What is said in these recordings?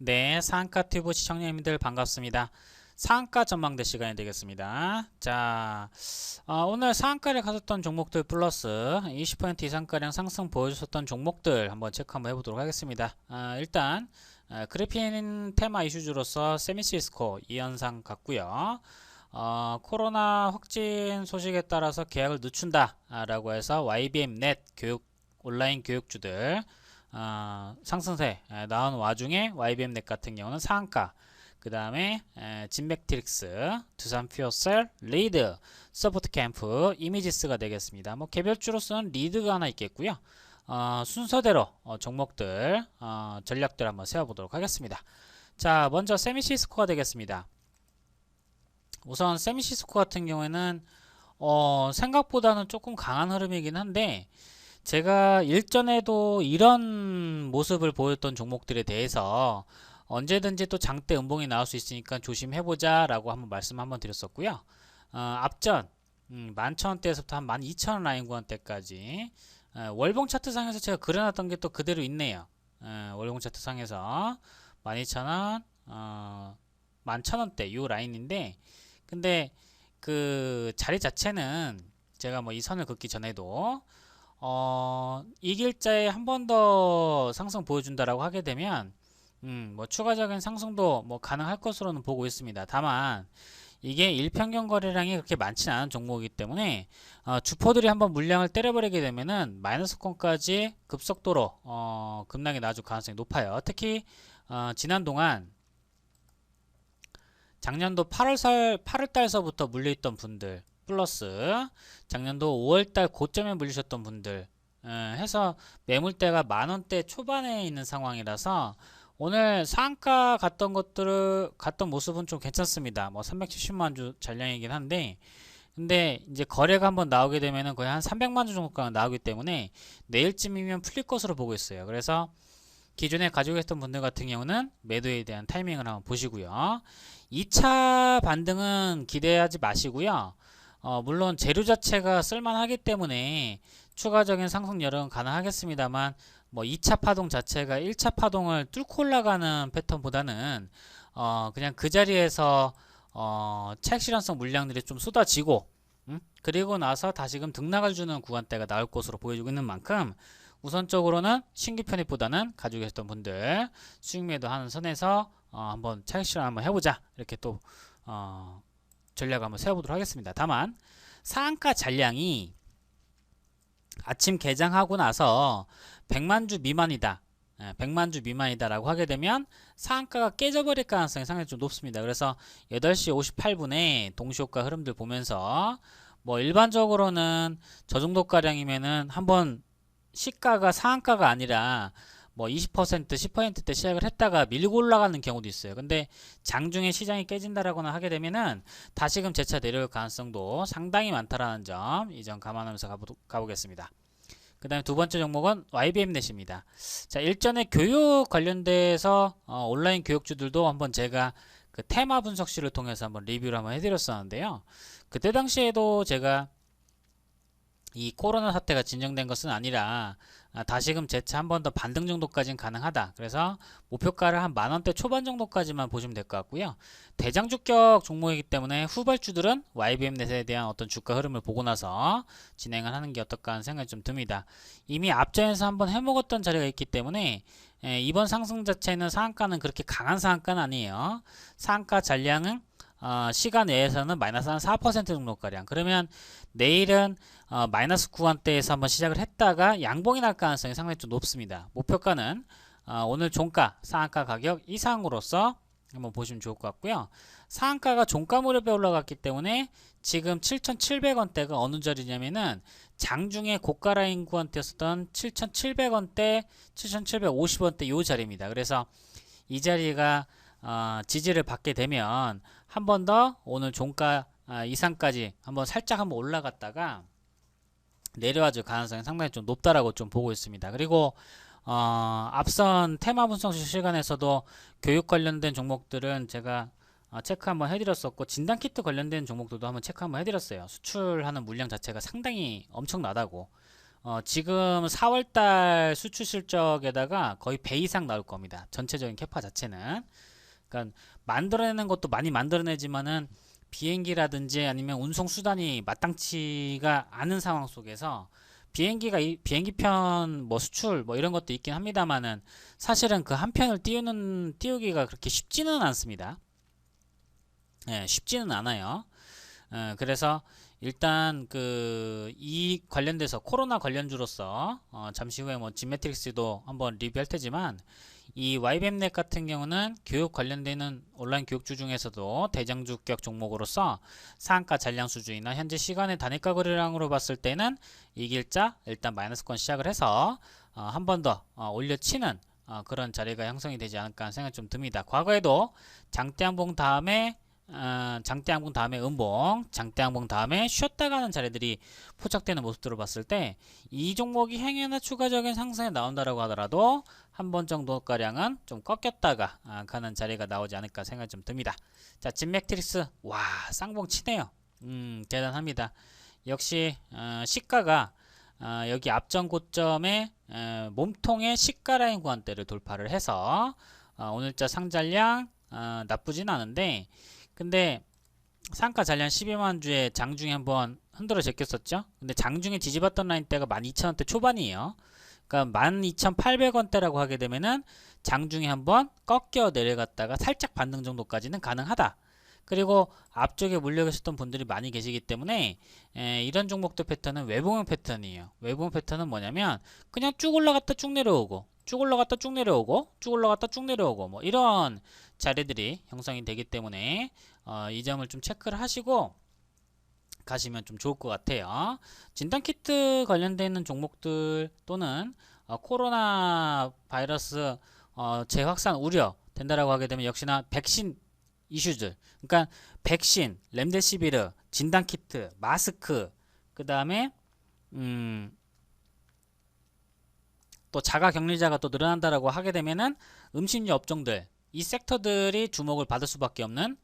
네, 상한가 튜브 시청자님들 반갑습니다. 상한가 전망대 시간이 되겠습니다. 자, 오늘 상한가를 가졌던 종목들 플러스 20% 이상가량 상승 보여줬었던 종목들 한번 체크 한번 해보도록 하겠습니다. 일단 그래핀 테마 이슈주로서 세미시스코 이 현상 같고요. 코로나 확진 소식에 따라서 계약을 늦춘다 라고 해서 YBM 넷 교육 온라인 교육주들 상승세 나온 와중에 YBM 넷 같은 경우는 상한가, 그 다음에 진맥트릭스, 두산 퓨어셀, 리드, 서포트 캠프, 이미지스가 되겠습니다. 뭐 개별주로서는 리드가 하나 있겠고요. 순서대로 종목들 전략들 한번 세워보도록 하겠습니다. 자, 먼저 세미시스코가 되겠습니다. 우선 세미시스코 같은 경우에는 생각보다는 조금 강한 흐름이긴 한데, 제가 일전에도 이런 모습을 보였던 종목들에 대해서 언제든지 또 장대 음봉이 나올 수 있으니까 조심해보자 라고 한번 말씀 한번 드렸었고요. 앞전 11,000원대에서부터 한 12,000원 라인 구간대까지 월봉 차트상에서 제가 그려놨던 게 또 그대로 있네요. 월봉 차트상에서 12,000원, 11,000원대 요 라인인데, 근데 그 자리 자체는 제가 뭐 이 선을 긋기 전에도 이 길자에 한 번 더 상승 보여준다라고 하게 되면 뭐 추가적인 상승도 뭐 가능할 것으로는 보고 있습니다. 다만 이게 일평균 거래량이 그렇게 많지는 않은 종목이기 때문에 주포들이 한번 물량을 때려버리게 되면은 마이너스권까지 급속도로 급락이 나줄 가능성이 높아요. 특히 지난 동안 작년도 8월달서부터 물려있던 분들 플러스 작년도 5월달 고점에 물리셨던 분들 해서 매물대가 만원대 초반에 있는 상황이라서 오늘 상한가 갔던 모습은 좀 괜찮습니다. 뭐 370만 주 잔량이긴 한데, 근데 이제 거래가 한번 나오게 되면은 거의 한 300만 주 정도가 나오기 때문에 내일쯤이면 풀릴 것으로 보고 있어요. 그래서 기존에 가지고 계셨던 분들 같은 경우는 매도에 대한 타이밍을 한번 보시고요. 2차 반등은 기대하지 마시고요. 물론 재료 자체가 쓸만하기 때문에 추가적인 상승 여력은 가능하겠습니다만, 뭐 2차 파동 자체가 1차 파동을 뚫고 올라가는 패턴보다는 그냥 그 자리에서 차익 실현성 물량들이 좀 쏟아지고 그리고 나서 다시금 등락을 주는 구간대가 나올 것으로 보여지고 있는 만큼, 우선적으로는 신규 편입보다는 가지고 계셨던 분들 수익 매도하는 선에서 한번 차익 실현 한번 해보자, 이렇게 또 전략을 한번 세워보도록 하겠습니다. 다만 상한가 잔량이 아침 개장하고 나서 100만 주 미만이다, 100만 주 미만이다 라고 하게 되면 상한가가 깨져버릴 가능성이 상당히 좀 높습니다. 그래서 8시 58분에 동시효과 흐름들 보면서 뭐 일반적으로는 저 정도 가량이면은 한번 시가가 상한가가 아니라 뭐 20%, 10%대 시작을 했다가 밀고 올라가는 경우도 있어요. 근데 장중에 시장이 깨진다라고나 하게 되면은 다시금 재차 내려올 가능성도 상당히 많다라는 점, 이 점 감안하면서 가보겠습니다. 그 다음에 두 번째 종목은 YBM 넷입니다. 자, 일전에 교육 관련돼서 온라인 교육주들도 한번 제가 그 테마 분석실을 통해서 한번 리뷰를 한번 해드렸었는데요. 그때 당시에도 제가 이 코로나 사태가 진정된 것은 아니라 다시금 재차 한 번 더 반등 정도까지는 가능하다. 그래서 목표가를 한 만원대 초반 정도까지만 보시면 될 것 같고요. 대장주격 종목이기 때문에 후발주들은 YBM넷에 대한 어떤 주가 흐름을 보고 나서 진행을 하는 게 어떨까 하는 생각이 좀 듭니다. 이미 앞전에서 한번 해먹었던 자리가 있기 때문에 이번 상승 자체는 상한가는 그렇게 강한 상한가는 아니에요. 상한가 잔량은 시간 외에서는 마이너스 한 4% 정도가량. 그러면 내일은 마이너스 구간대에서 한번 시작을 했다가 양봉이 날 가능성이 상당히 좀 높습니다. 목표가는 오늘 종가 상한가 가격 이상으로서 한번 보시면 좋을 것 같고요. 상한가가 종가 무렵에 올라갔기 때문에 지금 7,700원대가 어느 자리냐면은 장중에 고가 라인 구간대였던 7,700원대, 7,750원대 요 자리입니다. 그래서 이 자리가 지지를 받게 되면 한 번 더 오늘 종가 이상까지 한번 살짝 한번 올라갔다가 내려와줄 가능성이 상당히 좀 높다라고 좀 보고 있습니다. 그리고 앞선 테마 분석 시간에서도 교육 관련된 종목들은 제가 체크 한번 해드렸었고, 진단키트 관련된 종목들도 한번 체크 한번 해드렸어요. 수출하는 물량 자체가 상당히 엄청나다고. 지금 4월달 수출 실적에다가 거의 배 이상 나올 겁니다. 전체적인 캐파 자체는. 그러니까 만들어내는 것도 많이 만들어내지만은 비행기라든지 아니면 운송 수단이 마땅치가 않은 상황 속에서 비행기편 뭐 수출 뭐 이런 것도 있긴 합니다만은 사실은 그 한 편을 띄우기가 그렇게 쉽지는 않습니다. 예, 쉽지는 않아요. 그래서 일단 이 관련돼서 코로나 관련주로서 잠시 후에 뭐 진매트릭스도 한번 리뷰할 테지만 이 YBM넷 같은 경우는 교육 관련되는 온라인 교육주 중에서도 대장주격 종목으로서 상한가 잔량 수준이나 현재 시간의 단일가 거래량으로 봤을 때는 이 길자 일단 마이너스권 시작을 해서 한 번 더 올려치는 그런 자리가 형성이 되지 않을까 하는 생각이 좀 듭니다. 과거에도 장대양봉 다음에 장대양봉 다음에 음봉, 장대양봉 다음에 쉬었다 가는 자리들이 포착되는 모습들을 봤을 때 이 종목이 행여나 추가적인 상승에 나온다라고 하더라도 한 번 정도가량은 좀 꺾였다가 가는 자리가 나오지 않을까 생각이 좀 듭니다. 자, 진맥트릭스 와 쌍봉 치네요. 대단합니다. 역시 시가가 여기 앞전 고점에 몸통의 시가 라인 구간대를 돌파를 해서 오늘자 상잔량 나쁘진 않은데 근데 상가 잔량 12만 주에 장중에 한번 흔들어 제꼈었죠. 근데 장중에 뒤집었던 라인대가 12,000원대 초반이에요. 그러니까 12,800원대라고 하게 되면은 장중에 한번 꺾여 내려갔다가 살짝 반등 정도까지는 가능하다. 그리고 앞쪽에 물려 계셨던 분들이 많이 계시기 때문에 이런 종목들 패턴은 외봉형 패턴이에요. 외봉형 패턴은 뭐냐면 그냥 쭉 올라갔다 쭉 내려오고 쭉 올라갔다 쭉 내려오고 쭉 올라갔다 쭉 내려오고 뭐 이런 자리들이 형성이 되기 때문에 이 점을 좀 체크를 하시고 가시면 좀 좋을 것 같아요. 진단키트 관련되어 있는 종목들 또는 코로나 바이러스 재확산 우려 된다라고 하게 되면 역시나 백신 이슈들 그러니까 백신, 렘데시비르, 진단키트, 마스크 그 다음에 또 자가격리자가 또 늘어난다라고 하게 되면은 음식료 업종들 이 섹터들이 주목을 받을 수밖에 없는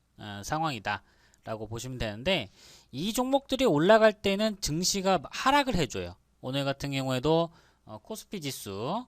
상황이다 라고 보시면 되는데 이 종목들이 올라갈 때는 증시가 하락을 해줘요. 오늘 같은 경우에도 코스피 지수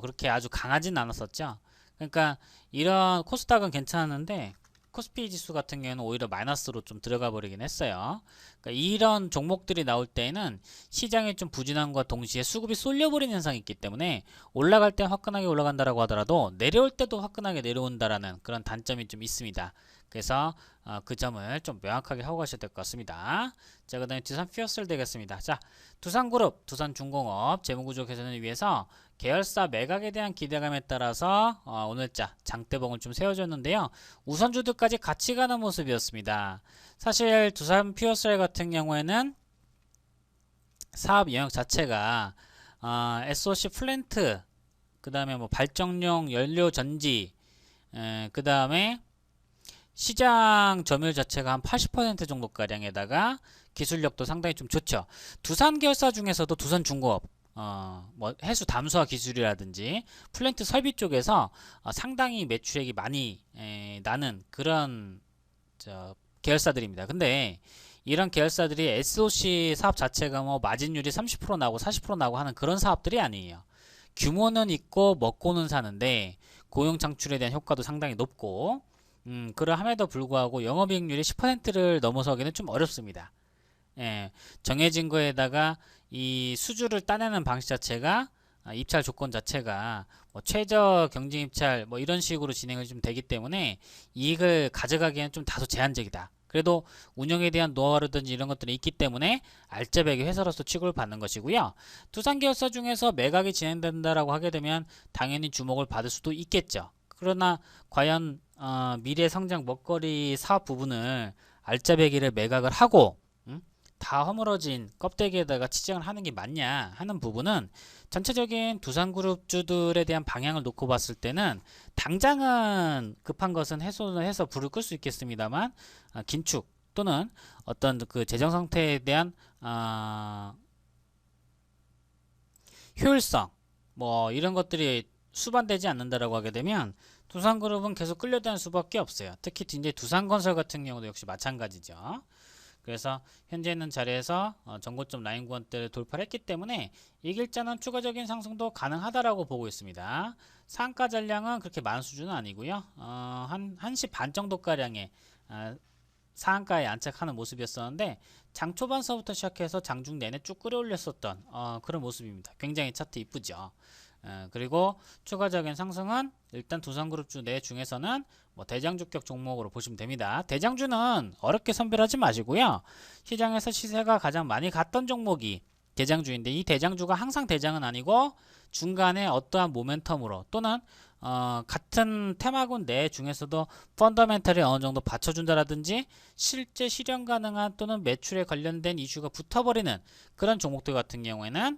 그렇게 아주 강하진 않았었죠. 그러니까 이런 코스닥은 괜찮았는데 코스피 지수 같은 경우는 오히려 마이너스로 좀 들어가 버리긴 했어요. 그러니까 이런 종목들이 나올 때에는 시장이 좀 부진함과 동시에 수급이 쏠려버리는 현상이 있기 때문에 올라갈 때 화끈하게 올라간다라고 하더라도 내려올 때도 화끈하게 내려온다라는 그런 단점이 좀 있습니다. 그래서 그 점을 좀 명확하게 하고 가셔야 될 것 같습니다. 자, 그 다음에 두산 피어스를 되겠습니다. 자, 두산그룹, 두산중공업 재무구조 개선을 위해서 계열사 매각에 대한 기대감에 따라서 오늘자 장대봉을 좀 세워줬는데요. 우선주들까지 같이 가는 모습이었습니다. 사실 두산 피어스레 같은 경우에는 사업 영역 자체가 SOC 플랜트, 그 다음에 뭐 발전용 연료 전지, 그 다음에 시장 점유율 자체가 한 80% 정도가량에다가 기술력도 상당히 좀 좋죠. 두산 계열사 중에서도 두산중공업 뭐 해수 담수화 기술이라든지 플랜트 설비 쪽에서 상당히 매출액이 많이 나는 그런 계열사들입니다. 근데 이런 계열사들이 SOC 사업 자체가 뭐 마진율이 30% 나고 40% 나고 하는 그런 사업들이 아니에요. 규모는 있고 먹고는 사는데 고용 창출에 대한 효과도 상당히 높고 그러함에도 불구하고 영업이익률이 10%를 넘어서기는 좀 어렵습니다. 예, 정해진 거에다가 이 수주를 따내는 방식 자체가 입찰 조건 자체가 뭐 최저 경쟁 입찰 뭐 이런 식으로 진행이 좀 되기 때문에 이익을 가져가기에는 좀 다소 제한적이다. 그래도 운영에 대한 노하우라든지 이런 것들이 있기 때문에 알짜배기 회사로서 취급을 받는 것이고요. 두산 계열사 중에서 매각이 진행된다라고 하게 되면 당연히 주목을 받을 수도 있겠죠. 그러나 과연 미래 성장 먹거리 사업 부분을 알짜배기를 매각을 하고 다 허물어진 껍데기에다가 치장을 하는 게 맞냐 하는 부분은 전체적인 두산그룹주들에 대한 방향을 놓고 봤을 때는 당장은 급한 것은 해소를 해서 불을 끌 수 있겠습니다만 긴축 또는 어떤 그 재정 상태에 대한 효율성 뭐 이런 것들이 수반되지 않는다라고 하게 되면 두산그룹은 계속 끌려다닐 수밖에 없어요. 특히 이제 두산건설 같은 경우도 역시 마찬가지죠. 그래서 현재 있는 자리에서 전고점 라인 구간대를 돌파를 했기 때문에 이 길자는 추가적인 상승도 가능하다라고 보고 있습니다. 상가 잔량은 그렇게 많은 수준은 아니고요. 한 1시 반 정도가량의 상한가에 안착하는 모습이었었는데 장 초반서부터 시작해서 장중 내내 쭉 끌어올렸었던 그런 모습입니다. 굉장히 차트 이쁘죠. 그리고 추가적인 상승은 일단 두산그룹주 내 중에서는 뭐 대장주격 종목으로 보시면 됩니다. 대장주는 어렵게 선별하지 마시고요. 시장에서 시세가 가장 많이 갔던 종목이 대장주인데 이 대장주가 항상 대장은 아니고 중간에 어떠한 모멘텀으로 또는 같은 테마군 내 중에서도 펀더멘털이 어느 정도 받쳐준다라든지 실제 실현 가능한 또는 매출에 관련된 이슈가 붙어버리는 그런 종목들 같은 경우에는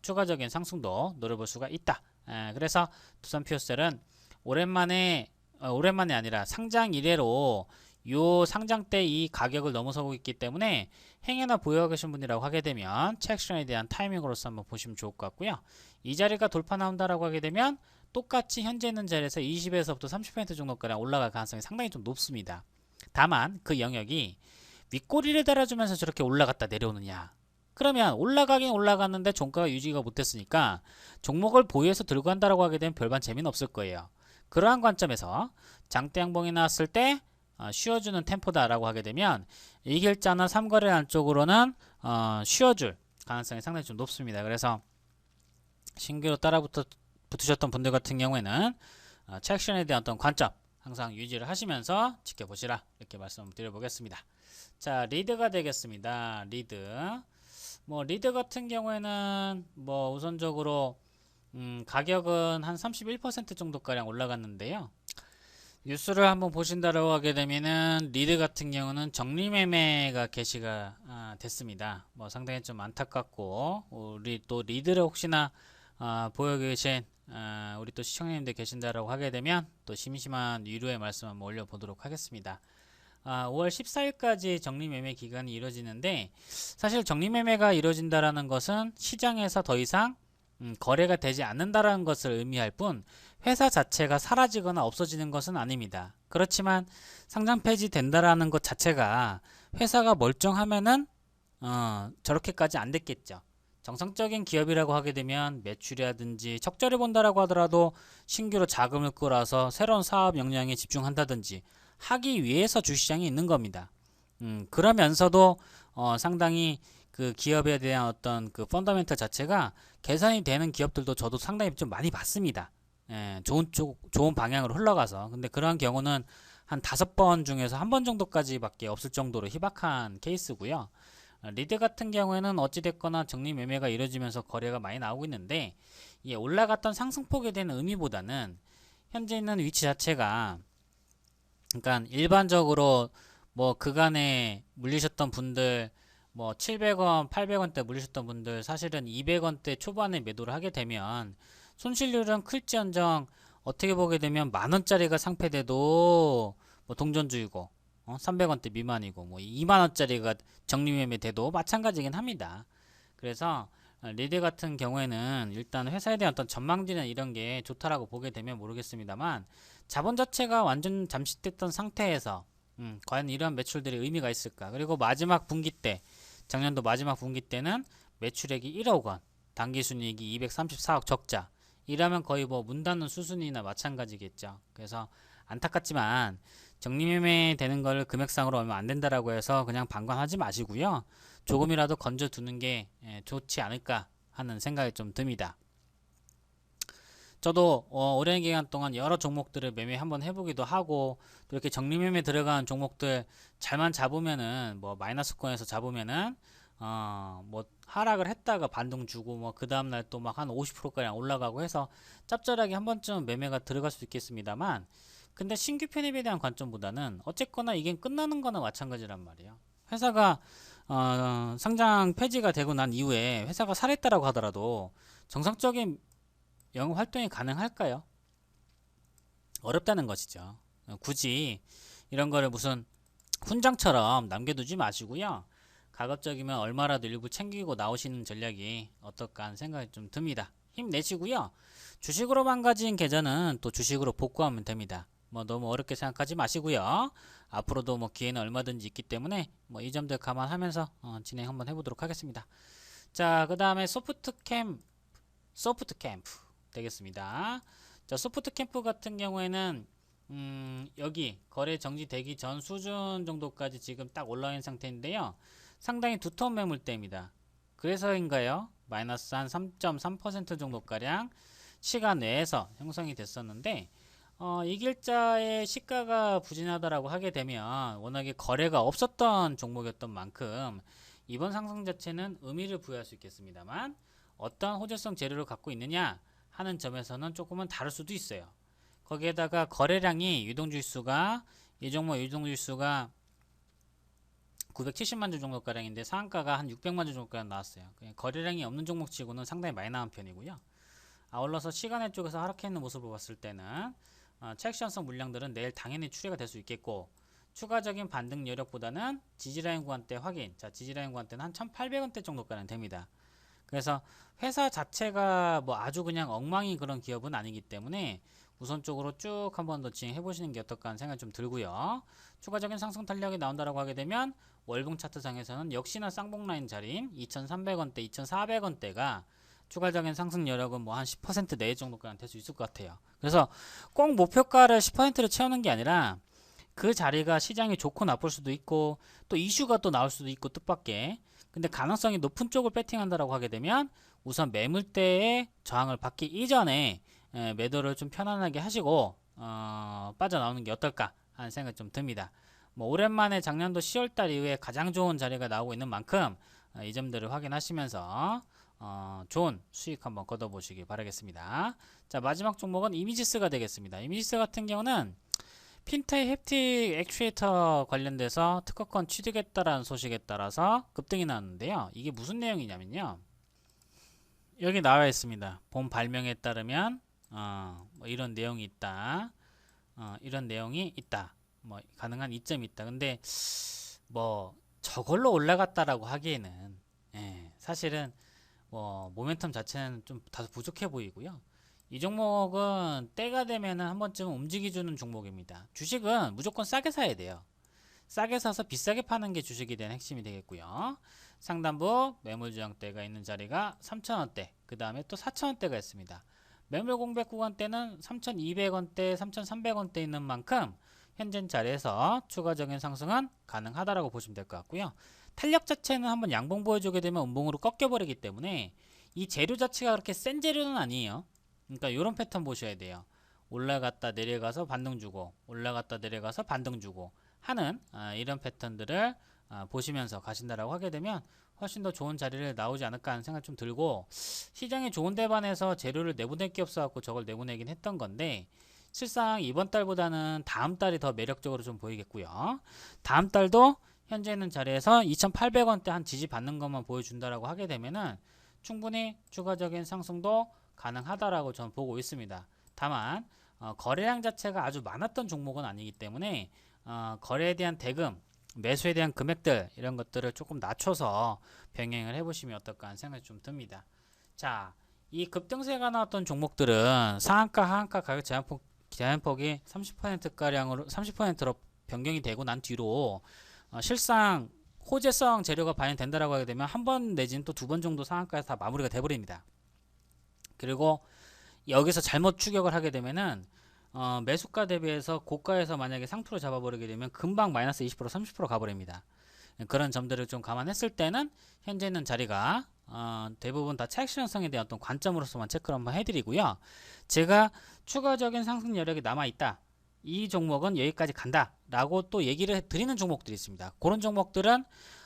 추가적인 상승도 노려볼 수가 있다. 그래서 두산퓨어셀은 오랜만이 아니라 상장 이래로 요 상장 때 이 가격을 넘어서고 있기 때문에 행여나 보유하고 계신 분이라고 하게 되면 체액션에 대한 타이밍으로서 한번 보시면 좋을 것 같고요. 이 자리가 돌파 나온다라고 하게 되면 똑같이 현재 있는 자리에서 20에서부터 30% 정도까지 올라갈 가능성이 상당히 좀 높습니다. 다만 그 영역이 윗꼬리를 달아주면서 저렇게 올라갔다 내려오느냐, 그러면 올라가긴 올라갔는데 종가가 유지가 못했으니까 종목을 보유해서 들고 간다라고 하게 되면 별반 재미는 없을 거예요. 그러한 관점에서 장대 양봉이 나왔을 때 쉬어주는 템포다라고 하게 되면 이 길자나 삼거래 안쪽으로는 쉬어줄 가능성이 상당히 좀 높습니다. 그래서 신규로 붙으셨던 분들 같은 경우에는 체액션에 대한 어떤 관점 항상 유지를 하시면서 지켜보시라, 이렇게 말씀드려보겠습니다. 자, 리드가 되겠습니다. 리드 같은 경우에는 우선적으로 가격은 한 31% 정도가량 올라갔는데요. 뉴스를 한번 보신다고 하게 되면은 리드 같은 경우는 정리매매가 개시가 됐습니다. 상당히 좀 안타깝고, 우리 또 리드를 혹시나 보여 계신 우리 또 시청자님들 계신다라고 하게 되면 또 심심한 위로의 말씀 한번 올려보도록 하겠습니다. 5월 14일까지 정리매매 기간이 이루어지는데, 사실 정리매매가 이루어진다라는 것은 시장에서 더 이상 거래가 되지 않는다라는 것을 의미할 뿐 회사 자체가 사라지거나 없어지는 것은 아닙니다. 그렇지만 상장 폐지된다라는 것 자체가 회사가 멀쩡하면은 저렇게까지 안 됐겠죠. 정상적인 기업이라고 하게 되면 매출이라든지 적자를 본다라고 하더라도 신규로 자금을 끌어서 새로운 사업 역량에 집중한다든지 하기 위해서 주시장이 있는 겁니다. 그러면서도 상당히 그 기업에 대한 어떤 그 펀더멘털 자체가 개선이 되는 기업들도 저도 상당히 좀 많이 봤습니다. 좋은 방향으로 흘러가서. 근데 그러한 경우는 한 5번 중에서 1번 정도까지밖에 없을 정도로 희박한 케이스고요. 리드 같은 경우에는 어찌됐거나 정리매매가 이루어지면서 거래가 많이 나오고 있는데, 이게 올라갔던 상승폭에 대한 의미보다는 현재 있는 위치 자체가, 그러니까 일반적으로 그간에 물리셨던 분들 700원, 800원대 물리셨던 분들 사실은 200원대 초반에 매도를 하게 되면 손실률은 클지언정 어떻게 보게 되면 만원짜리가 상패돼도 동전주의고 300원대 미만이고 2만원짜리가 정리매매 돼도 마찬가지긴 합니다. 그래서 리드 같은 경우에는 일단 회사에 대한 어떤 전망들이나 이런 게 좋다라고 보게 되면 모르겠습니다만, 자본 자체가 완전 잠식됐던 상태에서 과연 이러한 매출들이 의미가 있을까? 그리고 마지막 분기 때, 작년도 마지막 분기 때는 매출액이 1억 원, 당기순이익이 234억 적자, 이라면 거의 문 닫는 수순이나 마찬가지겠죠. 그래서 안타깝지만 정리매매 되는 걸 금액상으로 얼마 안 된다라고 해서 그냥 방관하지 마시고요. 조금이라도 건져두는 게 좋지 않을까 하는 생각이 좀 듭니다. 저도 오랜 기간 동안 여러 종목들을 매매 한번 해보기도 하고, 또 이렇게 정리매매 들어간 종목들 잘만 잡으면은 마이너스권에서 잡으면은 하락을 했다가 반등 주고 그 다음날 또 한 50%가량 올라가고 해서 짭짤하게 한 번쯤 매매가 들어갈 수 있겠습니다만, 근데 신규 편입에 대한 관점보다는 어쨌거나 이게 끝나는 거나 마찬가지란 말이에요. 회사가 상장 폐지가 되고 난 이후에 회사가 살아있다라고 하더라도 정상적인 영업 활동이 가능할까요? 어렵다는 것이죠. 굳이 이런 거를 무슨 훈장처럼 남겨두지 마시고요. 가급적이면 얼마라도 일부 챙기고 나오시는 전략이 어떨까 하는 생각이 좀 듭니다. 힘내시고요. 주식으로 망가진 계좌는 또 주식으로 복구하면 됩니다. 뭐 너무 어렵게 생각하지 마시고요. 앞으로도 뭐 기회는 얼마든지 있기 때문에 뭐 이 점들 감안하면서 진행 한번 해보도록 하겠습니다. 자, 그 다음에 소프트 캠프 되겠습니다. 자, 소프트 캠프 같은 경우에는 여기 거래 정지되기 전 수준 정도까지 지금 딱 올라와 있는 상태인데요. 상당히 두터운 매물대입니다. 그래서인가요? 마이너스 한 3.3% 정도가량 시간 내에서 형성이 됐었는데 이 길자의 시가가 부진하다라고 하게 되면 워낙에 거래가 없었던 종목이었던 만큼 이번 상승 자체는 의미를 부여할 수 있겠습니다만 어떤 호재성 재료를 갖고 있느냐 하는 점에서는 조금은 다를 수도 있어요. 거기에다가 거래량이 유동주수가 이 종목 유동주수가 970만 주 정도가량인데 상한가가 한 600만 주 정도가량 나왔어요. 거래량이 없는 종목치고는 상당히 많이 나온 편이고요. 아울러서 시간의 쪽에서 하락해 있는 모습을 봤을 때는 체액션성 물량들은 내일 당연히 추리가 될 수 있겠고 추가적인 반등 여력보다는 지지라인 구간대 확인. 자, 지지라인 구간대는 한 1800원대 정도가량 됩니다. 그래서 회사 자체가 뭐 아주 그냥 엉망인 그런 기업은 아니기 때문에 우선적으로 쭉 한번 더 진행해 보시는 게 어떨까 하는 생각이 좀 들고요. 추가적인 상승 탄력이 나온다라고 하게 되면 월봉 차트상에서는 역시나 쌍봉 라인 자리인 2300원대, 2400원대가 추가적인 상승 여력은 뭐 한 10% 내외 정도까지 될 수 있을 것 같아요. 그래서 꼭 목표가를 10%를 채우는 게 아니라 그 자리가 시장이 좋고 나쁠 수도 있고 또 이슈가 또 나올 수도 있고 뜻밖의 근데 가능성이 높은 쪽을 배팅한다라고 하게 되면 우선 매물대의 저항을 받기 이전에 매도를 좀 편안하게 하시고 빠져나오는 게 어떨까 하는 생각이 좀 듭니다. 뭐 오랜만에 작년도 10월달 이후에 가장 좋은 자리가 나오고 있는 만큼 이 점들을 확인하시면서 좋은 수익 한번 거둬보시기 바라겠습니다. 자, 마지막 종목은 이미지스가 되겠습니다. 이미지스 같은 경우는 핀테이 햅틱 액추에이터 관련돼서 특허권 취득했다라는 소식에 따라서 급등이 나왔는데요. 이게 무슨 내용이냐면요. 여기 나와 있습니다. 본 발명에 따르면 뭐 이런 내용이 있다. 이런 내용이 있다. 뭐 가능한 이점이 있다. 근데 뭐 저걸로 올라갔다라고 하기에는 사실은 뭐 모멘텀 자체는 좀 다소 부족해 보이고요. 이 종목은 때가 되면은 한 번쯤 움직여주는 종목입니다. 주식은 무조건 싸게 사야 돼요. 싸게 사서 비싸게 파는 게 주식에 대한 핵심이 되겠고요. 상단부 매물저항대가 있는 자리가 3,000원대, 그 다음에 또 4,000원대가 있습니다. 매물 공백 구간대는 3,200원대, 3,300원대 있는 만큼 현재 자리에서 추가적인 상승은 가능하다라고 보시면 될 것 같고요. 탄력 자체는 한번 양봉 보여주게 되면 음봉으로 꺾여버리기 때문에 이 재료 자체가 그렇게 센 재료는 아니에요. 그러니까 이런 패턴 보셔야 돼요. 올라갔다 내려가서 반등 주고 올라갔다 내려가서 반등 주고 하는 이런 패턴들을 보시면서 가신다라고 하게 되면 훨씬 더 좋은 자리를 나오지 않을까 하는 생각 좀 들고 시장이 좋은 데 반해서 재료를 내보낼 게 없어갖고 저걸 내보내긴 했던 건데 실상 이번 달보다는 다음 달이 더 매력적으로 좀 보이겠고요. 다음 달도 현재 있는 자리에서 2,800원대 한 지지 받는 것만 보여준다라고 하게 되면은 충분히 추가적인 상승도 가능하다라고 저는 보고 있습니다. 다만 거래량 자체가 아주 많았던 종목은 아니기 때문에 거래에 대한 대금, 매수에 대한 금액들 이런 것들을 조금 낮춰서 병행을 해보시면 어떨까 하는 생각이 좀 듭니다. 자, 이 급등세가 나왔던 종목들은 상한가, 하한가 가격 제한폭이 30%가량으로 30%로 변경이 되고 난 뒤로 실상 호재성 재료가 반영된다라고 하게 되면 한 번 내지는 또 두 번 정도 상한가에서 다 마무리가 돼버립니다. 그리고 여기서 잘못 추격을 하게 되면은 매수가 대비해서 고가에서 만약에 상투를 잡아버리게 되면 금방 마이너스 20% 30% 가버립니다. 그런 점들을 좀 감안했을 때는 현재 있는 자리가 대부분 다 차익 실현성에 대한 어떤 관점으로서만 체크를 한번 해드리고요. 제가 추가적인 상승 여력이 남아있다. 이 종목은 여기까지 간다 라고 또 얘기를 드리는 종목들이 있습니다. 그런 종목들은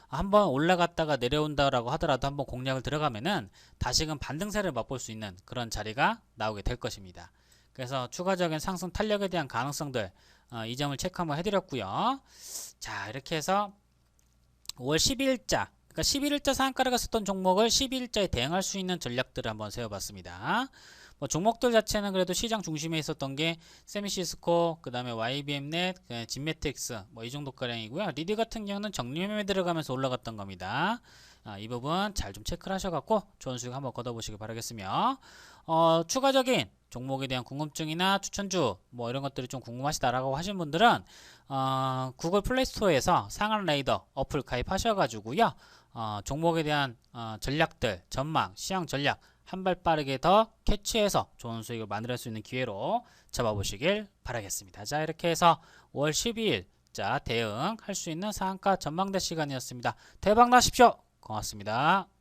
한번 올라갔다가 내려온다라고 하더라도 한번 공략을 들어가면은 다시금 반등세를 맛볼 수 있는 그런 자리가 나오게 될 것입니다. 그래서 추가적인 상승 탄력에 대한 가능성들 이 점을 체크 한번 해드렸고요. 자, 이렇게 해서 5월 12일자 그러니까 11일자 상한가를 갔었던 종목을 12일자에 대응할 수 있는 전략들을 한번 세워봤습니다. 뭐 종목들 자체는 그래도 시장 중심에 있었던 게 세미시스코, 그 다음에 YBM넷, 진메틱스 뭐 이 정도 가량이고요. 리드 같은 경우는 정리매매 들어가면서 올라갔던 겁니다. 이 부분 잘 좀 체크를 하셔갖고 좋은 수익 한번 거둬보시기 바라겠으며 추가적인 종목에 대한 궁금증이나 추천주 뭐 이런 것들이 좀 궁금하시다라고 하신 분들은 구글 플레이스토어에서 상한레이더 어플 가입하셔가지고요. 종목에 대한 전략들, 전망, 시황 전략 한 발 빠르게 더 캐치해서 좋은 수익을 만들 수 있는 기회로 잡아보시길 바라겠습니다. 자, 이렇게 해서 5월 12일 자 대응할 수 있는 상한가 전망대 시간이었습니다. 대박 나십시오. 고맙습니다.